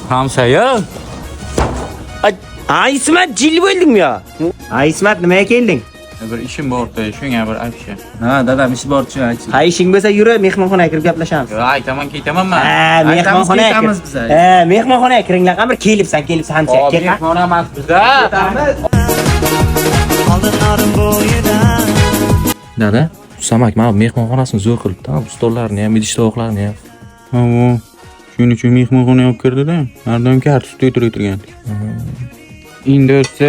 Hamsa ya. Ay İsmet cil bo'lding ya. Ay İsmet nimaga kelding? Bir ishim bor edi, shunga bir aytishim. Ha, dadam ishi bor-chi, aytsin. Ha ishing bo'lsa yur, mehmonxonaga kirib gaplashamiz. Yo, aytaman, ketamanman. Ha, mehmonxonaga ketamiz biz. Ha, mehmonxonaga kiringlar, qamir kelibsan hamcha. Kel. Mehmon emas biza. Dada, Samak mana mehmonxonasini zo'r qilibdi. Bu stollarni ham, idish tovoqlarni ham. Ha, shuning uchun mehmonxonaga olib kirdi-da. Naridan kartosh to'ytirgan. Endi o'tsa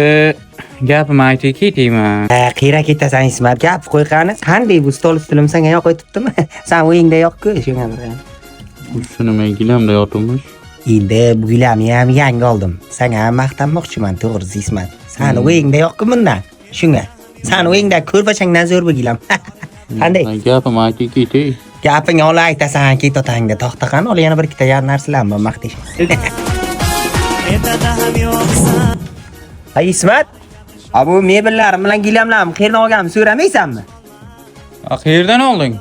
gapimni aytib ketayman. Ha, qira ketasan İsmet. Gap qo'y qani. Qanday bu stol ustilim senga yoqib o'tibdimi? Sen o'yingda yo'q-ku, shunga bir. Shu nima gilamda yotibmish? Endi bu gilamni ham yangi oldim. Senga maqtanmoqchiman, to'g'risi İsmet. Sen o'yingda yo'q-ku bundan. Shunga. Sen o'yingda ko'rpachangdan zo'r bu gilam. Qanday? Gapimni aytib ketay. Gaping ola aytasan, ket otangda to'xtaqan, ol yana bir ikkita yar narsalarni maqtash. Ay İsmet. Bu mebellarim bilan gilamlarni qayerdan olganimni so'ramaysanmi? Qayerdan olding?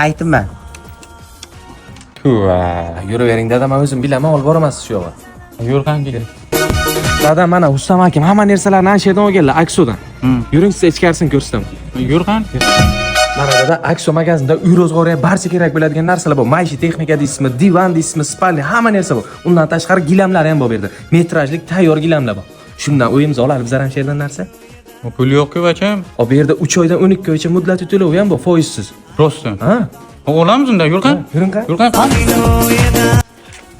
Aytdim men. Tuva, yuravering dadam, men o'zim bilaman, olib boramasiz shu yoqqa. Yur qancha. Dadam mana Ustam akam hamma narsalarni ana shu yerdan olganlar, Aksodan. Yuring siz ichkarisini ko'rsataman. Yur qan. Mana dada, Akso magazinda uy ro'zg'origa barcha kerak bo'ladigan narsalar bor. Maishiy texnika deysizmi, divan deysizmi, spalni, hamma narsa bor. Undan tashqari gilamlar ham bor bu yerda. Metrajli tayyor gilamlar bor. Shundan o'yimiz olar biz ham sherdan narsa. Pul yo'q-ku bacham. Bu yerda 3 oydan 12 oygacha muddat to'lovi ham bor, foizsiz. Rostdan. Ha? Olamiz unda, yur qan. Yuring qan. Yur qan.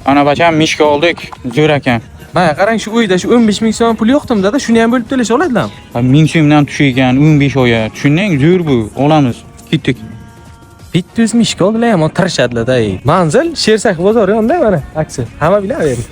Ana bacham mishka oldik, zo'r ekan. Mana qarang, shu uyda shu 15 ming so'm pul yo'qdim dada, shuni ham bo'lib to'lash oladilarmi? 1000 so'mdan tushigan 15 oyga. Tushunding? Zo'r bu. Olamiz. Ketdik. Bitta o'z mishka oldilar ham tirishadilar-da. Manzil Shersakh bozori yonida mana, aksi. Hamma bilaveradi.